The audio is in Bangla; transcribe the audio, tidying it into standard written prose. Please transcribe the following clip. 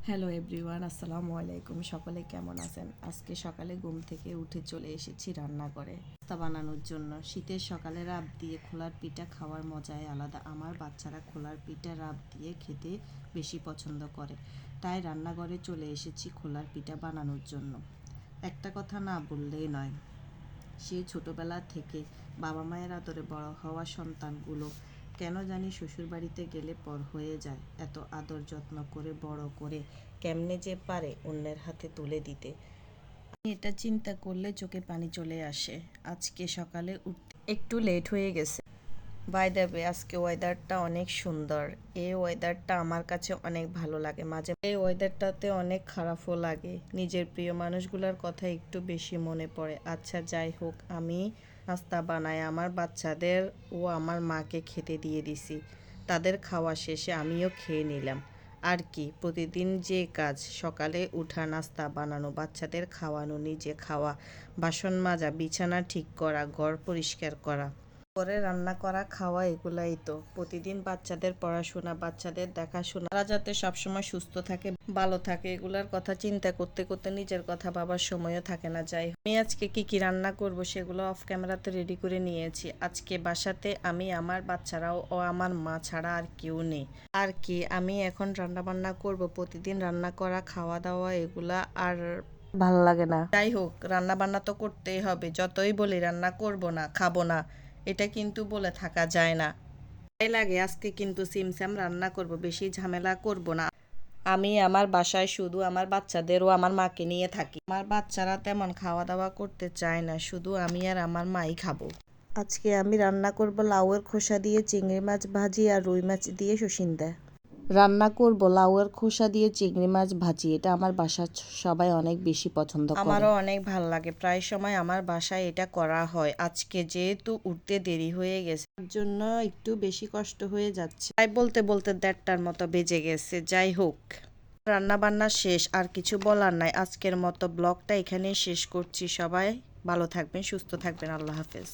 হ্যালো এভরিওয়ান, আসসালামু আলাইকুম। সকলে কেমন আছেন? আজকে সকালে ঘুম থেকে উঠে চলে এসেছি রান্নাঘরে নাস্তা বানানোর জন্য। শীতের সকালে রাব দিয়ে খোলার পিঠা খাওয়ার মজাই আলাদা। আমার বাচ্চারা খোলার পিঠা রাব দিয়ে খেতে বেশি পছন্দ করে, তাই রান্নাঘরে চলে এসেছি খোলার পিঠা বানানোর জন্য। একটা কথা না বললেই নয়, সেই ছোটোবেলা থেকে বাবা মায়ের আদরে বড় হওয়া সন্তানগুলো কেন জানি শ্বশুরবাড়িতে গেলে পর হয়ে যায়। এত আদর যত্ন করে বড় করে কেমনে যে পারে অন্যের হাতে তুলে দিতে। আমি এটা চিন্তা করলে চোখে পানি চলে আসে। আজকে সকালে উঠতে একটু লেট হয়ে গেছে। বাই দ্য ওয়ে, আজকে ওয়েদারটা অনেক সুন্দর। এই ওয়েদারটা আমার কাছে অনেক ভালো লাগে। মাঝে এই ওয়েদারটাতে অনেক খারাপও লাগে। নিজের প্রিয় মানুষগুলোর কথা একটু বেশি মনে পড়ে। আচ্ছা যাই হোক, আমি নাস্তা বানাই আমার বাচ্চাদের ও আমার মাকে খেতে দিয়ে দিছি। তাদের খাওয়া শেষে আমিও খেয়ে নিলাম। আর কি, প্রতিদিন যে কাজ, সকালে উঠা, নাস্তা বানানো, বাচ্চাদের খাওয়ানো, নিজে খাওয়া, বাসন মাজা, বিছানা ঠিক করা, ঘর পরিষ্কার করা, করে রান্না করা, খাওয়া, এগুলাই তো প্রতিদিন। বাচ্চাদের পড়াশোনা, বাচ্চাদের দেখাশোনা, তারা যাতে সবসময় সুস্থ থাকে, ভালো থাকে, এগুলার কথা চিন্তা করতে করতে নিজের কথা ভাবার সময়ও থাকে না। যাই হোক, আমি আজকে কি কি রান্না করব সেগুলো অফ ক্যামেরাতে রেডি করে নিয়েছি। আজকে বাসাতে আমি, আমার বাচ্চারাও ও আমার মা ছাড়া আর কেউ নেই। আর কি, আমি এখন রান্না বান্না করব। প্রতিদিন রান্না করা, খাওয়া দাওয়া, এগুলা আর ভাল লাগে না। যাই হোক, রান্না বান্না তো করতেই হবে। যতই বলি রান্না করব না, খাবো না, এটা কিন্তু বলে থাকা যায় না। তাই লাগে। আজকে কিন্তু সিমসাম রান্না করব, বেশি ঝামেলা করব না। আমি আমার বাসায় শুধু আমার বাচ্চাদের ও আমার মাকে নিয়ে থাকি। আমার বাচ্চারা তেমন খাওয়া দাওয়া করতে চায় না, শুধু আমি আর আমার মাই খাবো। আজকে আমি রান্না করব লাউয়ের খোসা দিয়ে চিংড়ি মাছ ভাজি আর রুই মাছ দিয়ে সসিন্দা রান্না করব। লাউয়ের খোসা দিয়ে চিংড়ি মাছ ভাজি, এটা আমার বাসার সবাই অনেক বেশি পছন্দ করে। আমারও অনেক ভালো লাগে। প্রায় সময় আমার বাসায় এটা করা হয়। আজকে যেহেতু উঠতে দেরি হয়ে গেছে, তার জন্য একটু বেশি কষ্ট হয়ে যাচ্ছে। তাই বলতে বলতে 1:30টার মতো বেজে গেছে। যাই হোক, রান্না বান্না শেষ, আর কিছু বলার নাই। আজকের মতো ব্লগটা এখানেই শেষ করছি। সবাই ভালো থাকবেন, সুস্থ থাকবেন। আল্লাহ হাফেজ।